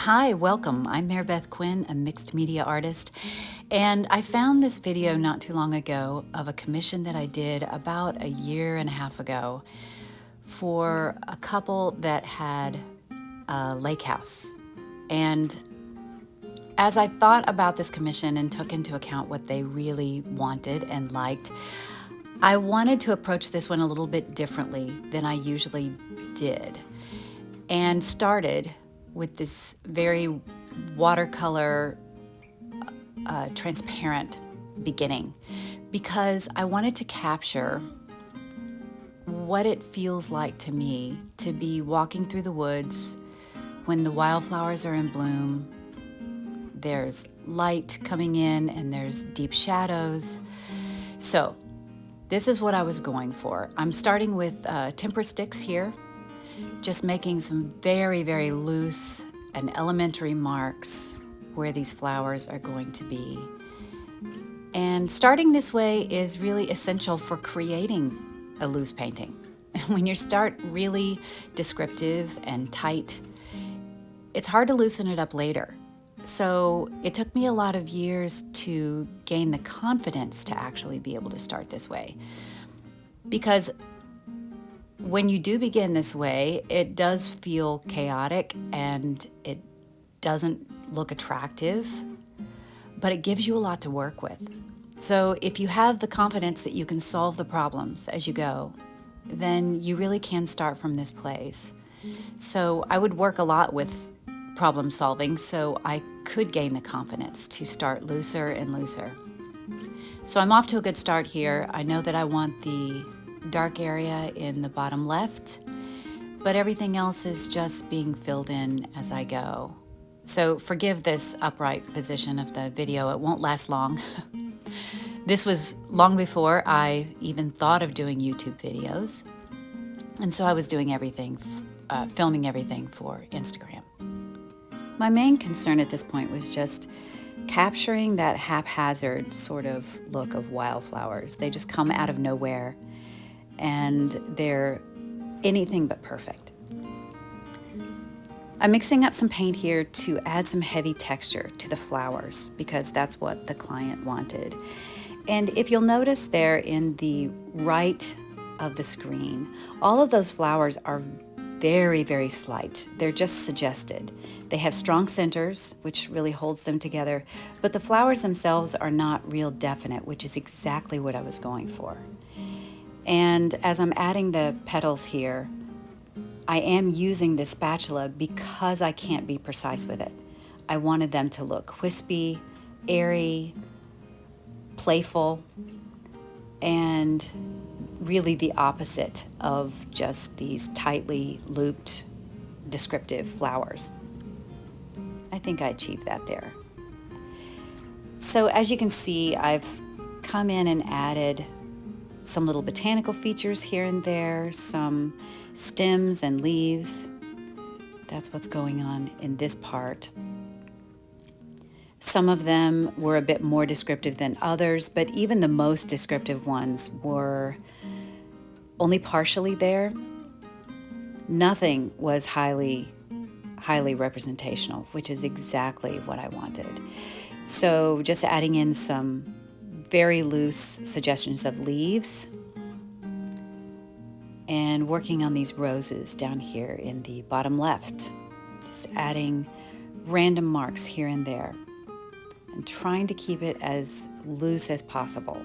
Hi, welcome. I'm Mary Beth Quinn, a mixed media artist, and I found this video not too long ago of a commission that I did about a year and a half ago for a couple that had a lake house. And as I thought about this commission and took into account what they really wanted and liked, I wanted to approach this one a little bit differently than I usually did, and started with this very watercolor, transparent beginning, because I wanted to capture what it feels like to me to be walking through the woods when the wildflowers are in bloom. There's light coming in and there's deep shadows. So this is what I was going for. I'm starting with Tempera sticks here, just making some very, very loose and elementary marks where these flowers are going to be. And starting this way is really essential for creating a loose painting. When you start really descriptive and tight, it's hard to loosen it up later. So it took me a lot of years to gain the confidence to actually be able to start this way. Because when you do begin this way, it does feel chaotic and it doesn't look attractive, but it gives you a lot to work with. So if you have the confidence that you can solve the problems as you go, then you really can start from this place. So I would work a lot with problem solving so I could gain the confidence to start looser and looser. So I'm off to a good start here. I know that I want the dark area in the bottom left, but everything else is just being filled in as I go. So forgive this upright position of the video. It won't last long. This was long before I even thought of doing YouTube videos. And so I was doing everything, filming everything for Instagram. My main concern at this point was just capturing that haphazard sort of look of wildflowers. They just come out of nowhere and they're anything but perfect. I'm mixing up some paint here to add some heavy texture to the flowers because that's what the client wanted. And if you'll notice there in the right of the screen, all of those flowers are very, very slight. They're just suggested. They have strong centers, which really holds them together, but the flowers themselves are not real definite, which is exactly what I was going for. And as I'm adding the petals here, I am using this spatula because I can't be precise with it. I wanted them to look wispy, airy, playful, and really the opposite of just these tightly looped, descriptive flowers. I think I achieved that there. So as you can see, I've come in and added some little botanical features here and there, some stems and leaves. That's what's going on in this part. Some of them were a bit more descriptive than others, but even the most descriptive ones were only partially there. Nothing was highly representational, which is exactly what I wanted. So just adding in some very loose suggestions of leaves and working on these roses down here in the bottom left. Just adding random marks here and there and trying to keep it as loose as possible.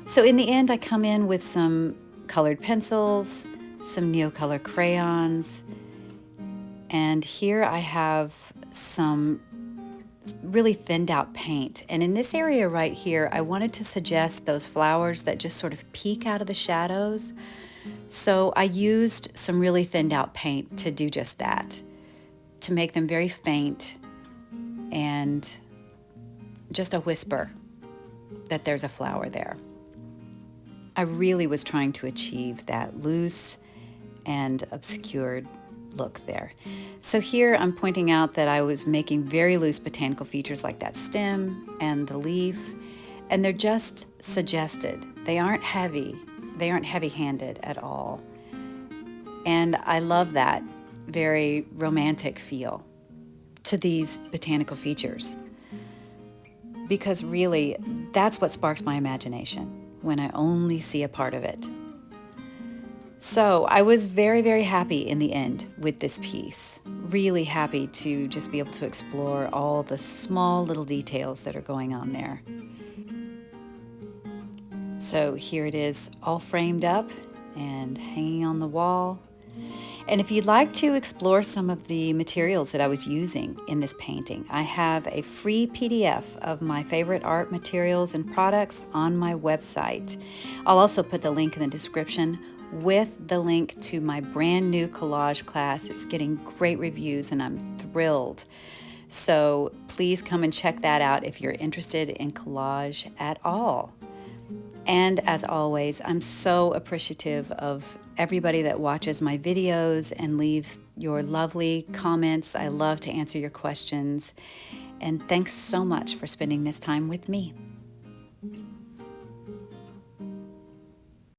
So in the end, I come in with some colored pencils, some NeoColor crayons, and here I have some really thinned out paint. And in this area right here, I wanted to suggest those flowers that just sort of peek out of the shadows. So I used some really thinned out paint to do just that, to make them very faint and just a whisper that there's a flower there. I really was trying to achieve that loose and obscured look there. So here I'm pointing out that I was making very loose botanical features like that stem and the leaf, and they're just suggested. They aren't heavy. They aren't heavy-handed at all. And I love that very romantic feel to these botanical features, because really that's what sparks my imagination when I only see a part of it. So I was very, very happy in the end with this piece. Really happy to just be able to explore all the small little details that are going on there. So here it is, all framed up and hanging on the wall. And if you'd like to explore some of the materials that I was using in this painting, I have a free PDF of my favorite art materials and products on my website. I'll also put the link in the description with the link to my brand new collage class. It's getting great reviews and I'm thrilled. So please come and check that out if you're interested in collage at all. And as always, I'm so appreciative of everybody that watches my videos and leaves your lovely comments. I love to answer your questions. And thanks so much for spending this time with me.